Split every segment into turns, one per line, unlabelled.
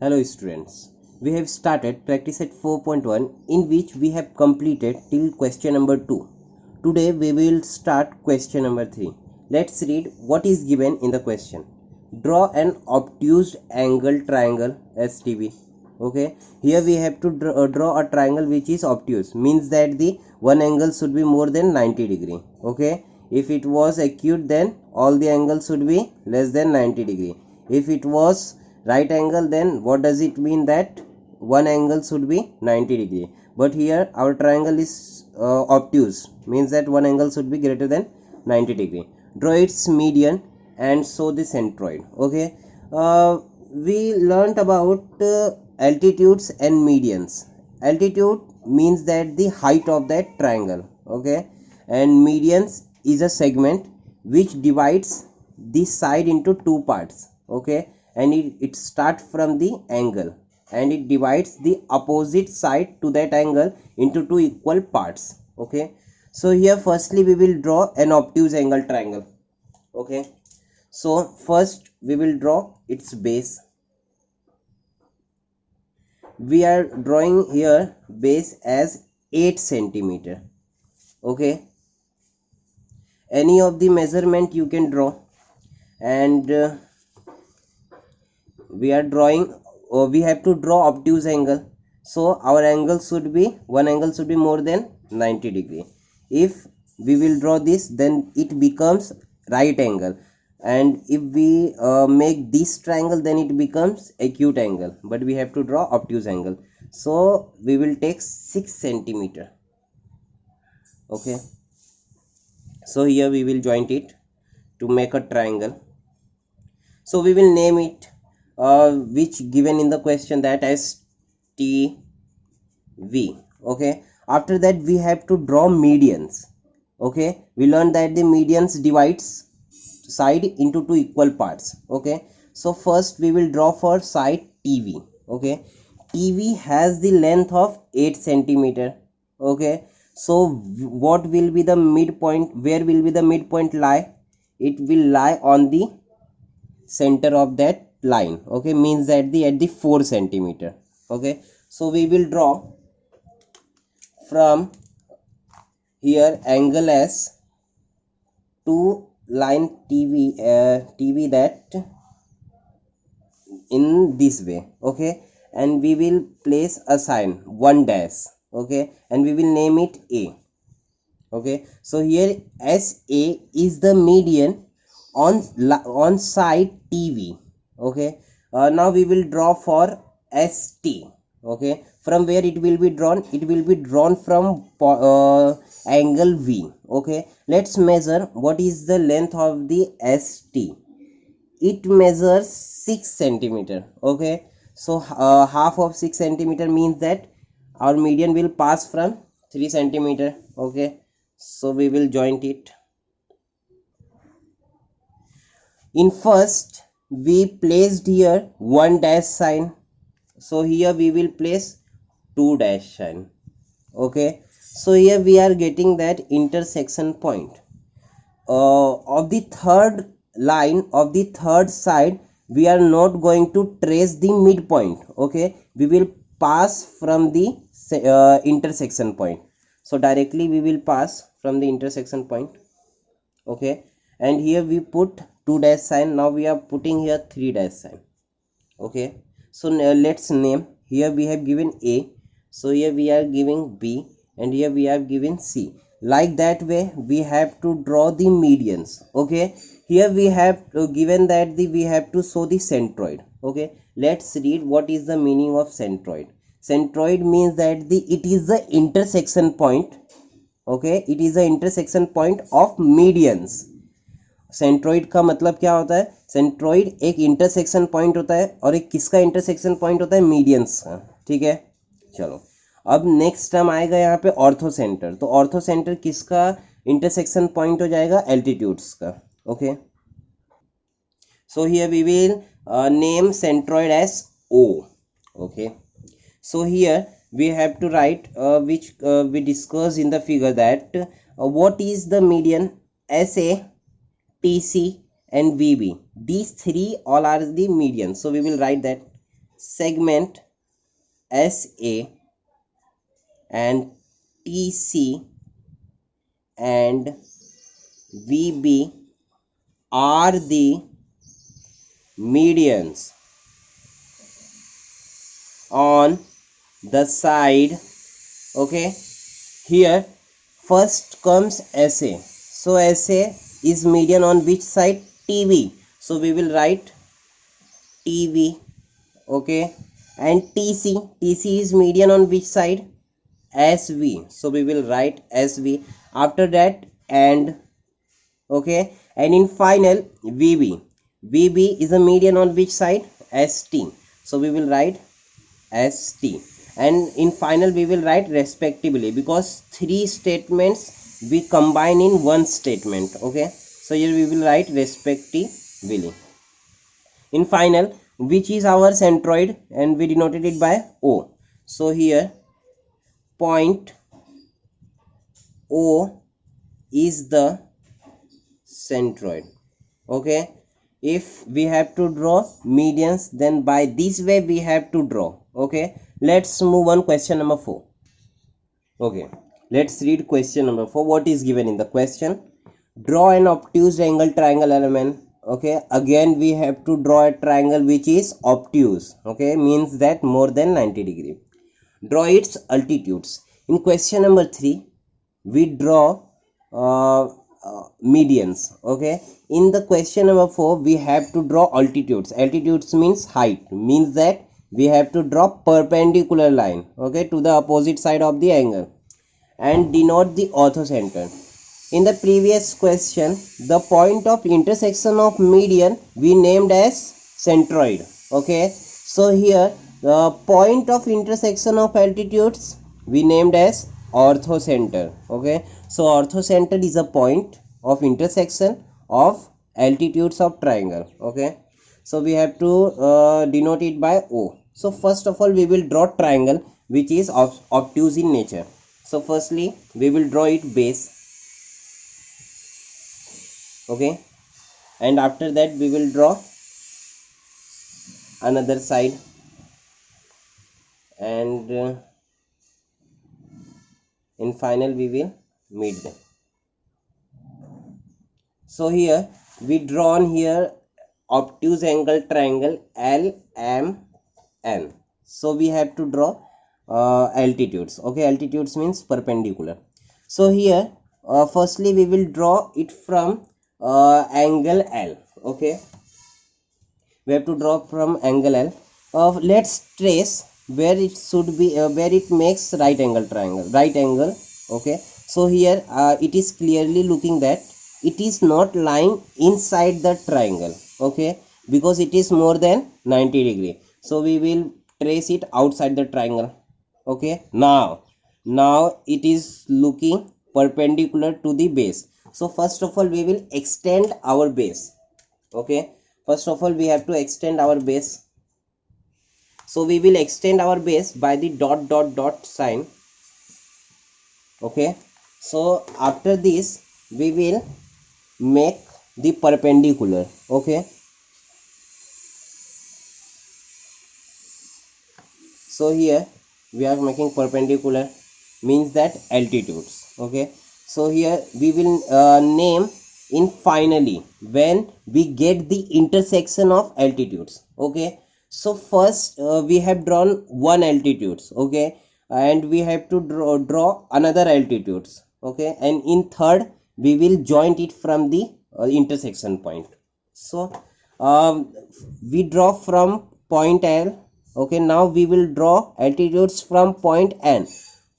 Hello students, we have started practice at 4.1 in which we have completed till question number 2. Today we will start question number 3. Let's read what is given in the question. Draw an obtuse angle triangle STB. Okay, here we have to draw a triangle which is obtuse, means that the one angle should be more than 90 degree. Okay, if it was acute then all the angles should be less than 90 degree. If it was right angle, then what does it mean? That one angle should be 90 degree, but here our triangle is obtuse, means that one angle should be greater than 90 degree. Draw its median and show the centroid. Okay, we learnt about altitudes and medians. Altitude means that the height of that triangle. Okay, and medians is a segment which divides the side into two parts. Okay, and it starts from the angle and it divides the opposite side to that angle into two equal parts. Okay, so here firstly we will draw an obtuse angle triangle. Okay, so first we will draw its base. We are drawing here base as 8 centimeter. Okay, any of the measurement you can draw, and we are drawing we have to draw obtuse angle, so our angle should be one angle should be more than 90 degree. If we will draw this, then it becomes right angle, and if we make this triangle, then it becomes acute angle, but we have to draw obtuse angle, so we will take 6 centimeter. Okay, so here we will joint it to make a triangle. So we will name it which given in the question, that as TV. Okay, after that we have to draw medians. Okay, we learned that the medians divides side into two equal parts. Okay, so first we will draw for side TV. Okay, TV has the length of 8 centimeter. Okay, so what will be the midpoint? Where will be the midpoint lie? It will lie on the center of that line. Okay, means that the at the 4 centimeter. Okay, so we will draw from here angle S to line TV that in this way. Okay, and we will place a sign 1 dash. Okay, and we will name it A. Okay, so here SA is the median on side TV. Okay, now we will draw for ST. Okay, from where it will be drawn? It will be drawn from angle V. Okay, let's measure what is the length of the ST. It measures 6 centimeter. Okay, so half of 6 centimeter means that our median will pass from 3 centimeter. Okay, so we will joint it. In first we placed here 1 dash sign, so here we will place 2 dash sign. Okay, so here we are getting that intersection point of the third line of the third side. We are not going to trace the midpoint. Okay, we will pass from the intersection point, so directly we will pass from the intersection point. Okay, and here we put 2 dash sign. Now we are putting here 3 dash sign. Okay, so let's name. Here we have given A, so here we are giving B, and here we have given C. Like that way we have to draw the medians. Okay, here we have given that we have to show the centroid. Okay, let's read what is the meaning of centroid. Centroid means that it is the intersection point. Okay, it is the intersection point of medians. Centroid का मतलब क्या होता है? Centroid एक intersection point होता है, और एक किसका इंटरसेक्शन पॉइंट होता है? मीडियंस का. ठीक है, चलो अब नेक्स्ट टर्म आएगा यहाँ पे ऑर्थो सेंटर. तो ऑर्थो सेंटर किसका इंटरसेक्शन पॉइंट हो जाएगा? एल्टीट्यूड्स का. Okay, so here we will name centroid as O. Okay, so here we have to write which we discussed in the figure, that what is the median? SA, TC and VB, these three all are the median, so we will write that segment SA and TC and VB are the medians on the side. Okay, here first comes SA. So SA is median on which side? TV. So we will write TV. Okay, and TC is median on which side? SV. So we will write SV. After that, and okay, and in final VB is a median on which side? ST. So we will write ST, and in final we will write respectively, because three statements we combine in one statement. Okay, so here we will write respectively. In final, which is our centroid, and we denoted it by O. So here point O is the centroid. Okay, if we have to draw medians, then by this way we have to draw. Okay, let's move on. Question number 4. Okay, let's read question number 4. What is given in the question? Draw an obtuse angle triangle element. Okay, again we have to draw a triangle which is obtuse. Okay, means that more than 90 degree. Draw its altitudes. In question number 3, we draw medians. Okay, in the question number 4 we have to draw altitudes. Altitudes means height, means that we have to draw perpendicular line, okay, to the opposite side of the angle, and denote the orthocenter. In the previous question, the point of intersection of median we named as centroid. Okay, so here the point of intersection of altitudes we named as orthocenter. Okay, so orthocenter is a point of intersection of altitudes of triangle. Okay, so we have to denote it by O. So first of all we will draw triangle which is obtuse in nature. So firstly we will draw it base. Okay, and after that we will draw another side, and in final we will meet them. So here we drawn here obtuse angle triangle LMN. So we have to draw altitudes. Okay, altitudes means perpendicular. So here firstly we will draw it from angle L. Okay, we have to draw from angle L. Let's trace where it should be, where it makes right angle triangle, right angle. Okay, so here it is clearly looking that it is not lying inside the triangle. Okay, because it is more than 90 degree. So we will trace it outside the triangle. Okay, now it is looking perpendicular to the base. So first of all we will extend our base. Okay, first of all we have to extend our base. So we will extend our base by the dot dot dot sign. Okay, so after this we will make the perpendicular. Okay, so here we are making perpendicular, means that altitudes. Okay, so here we will name in finally when we get the intersection of altitudes. Okay, so first we have drawn one altitudes. Okay, and we have to draw another altitudes. Okay, and in third we will join it from the intersection point. So we draw from point L. Okay, now we will draw altitudes from point N,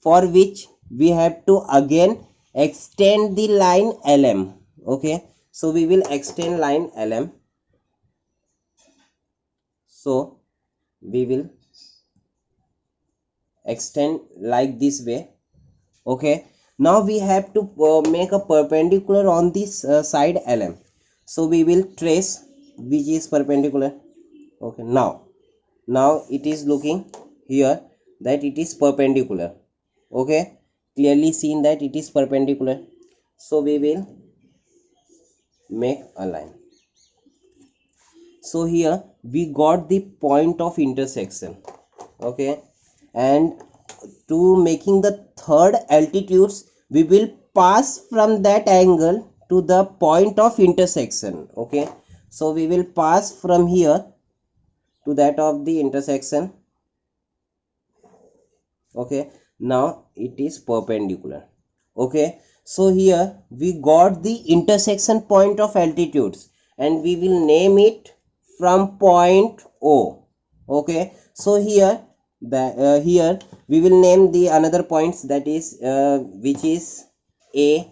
for which we have to again extend the line LM. Okay, so we will extend line LM. So we will extend like this way. Okay, now we have to make a perpendicular on this side LM. So we will trace which is perpendicular. Okay, now it is looking here that it is perpendicular. Okay, clearly seen that it is perpendicular. So we will make a line. So here we got the point of intersection. Okay, and to making the third altitudes, we will pass from that angle to the point of intersection. Okay, so we will pass from here to that of the intersection. Okay, now it is perpendicular. Okay, so here we got the intersection point of altitudes and we will name it from point O. Okay, so here here we will name the another points, that is which is A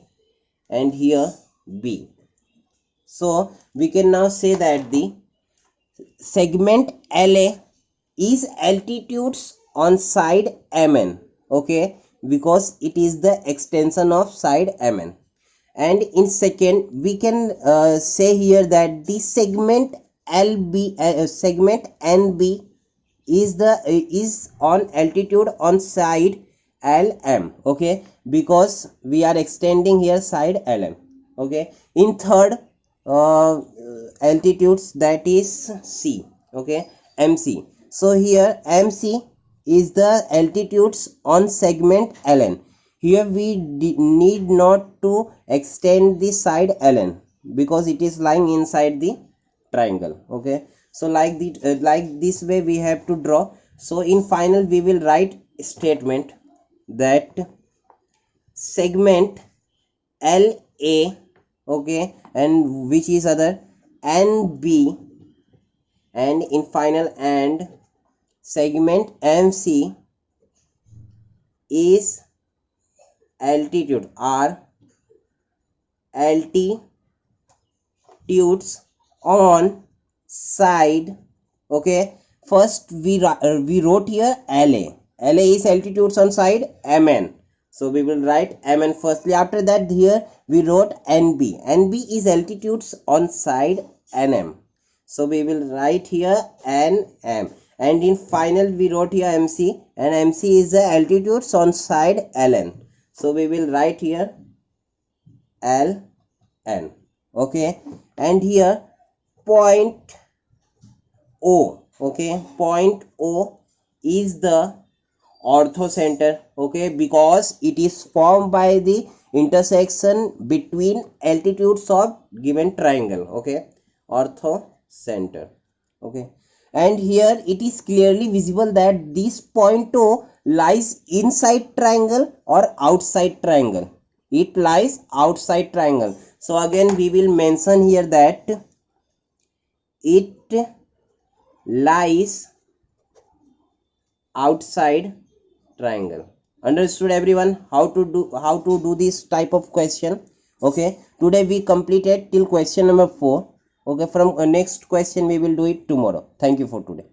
and here B. So we can now say that the segment LA is altitudes on side MN. Okay, because it is the extension of side MN. And in second, we can say here that the segment segment NB is on altitude on side LM. Okay, because we are extending here side LM. Okay, in third altitudes, that is C. Okay, MC. So here MC is the altitudes on segment LN. Here we need not to extend the side LN because it is lying inside the triangle. Okay, so like this way we have to draw. So in final we will write statement that segment LA, okay, and which is other NB, and in final and segment MC is altitude are altitudes on side. Okay, first we wrote here LA is altitudes on side MN, so we will write MN firstly. After that here we wrote NB is altitudes on side NM, so we will write here NM. And in final we wrote here MC, and MC is the altitudes on side LN, so we will write here LN. Okay, and here point O. Okay, point O is the orthocenter. Okay, because it is formed by the intersection between altitudes of given triangle. Okay, orthocenter. Okay, and here it is clearly visible that this point O lies inside triangle or outside triangle. It lies outside triangle. So again we will mention here that it lies outside triangle. Understood everyone how to do this type of question? Okay, today we completed till question number 4. Okay, from next question we will do it tomorrow. Thank you for today.